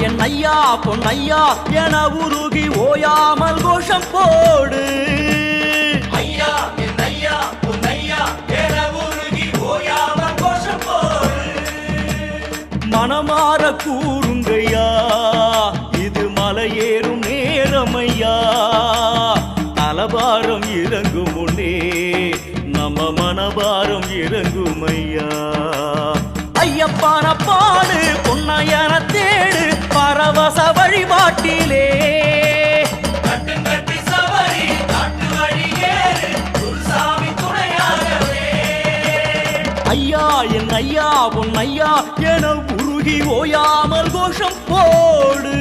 என் ஐயா பொன்னையா என உருகி ஓயாமல் கோஷம் போடு. ஐயா என் ஐயா பொன்னையா என உருகி ஓயாமல் கோஷம் போடு. மனமாற கூறுங்கய்யா இது மலையேறும் நேரமையா. தலபாரம் இறங்கும் முன்னே நம்ம மனபாரம் இறங்குமையா. ஐயப்பான பாடு பொன்னையன தேடு பரவச வழிபாட்டிலே. கட்டுங்கட்டி சபரி காட்டு வழியேறு குருசாமி துணையாகவே. ஐயா என் ஐயா பொன்னையா என உருகி ஓயாமல் கோஷம் போடு.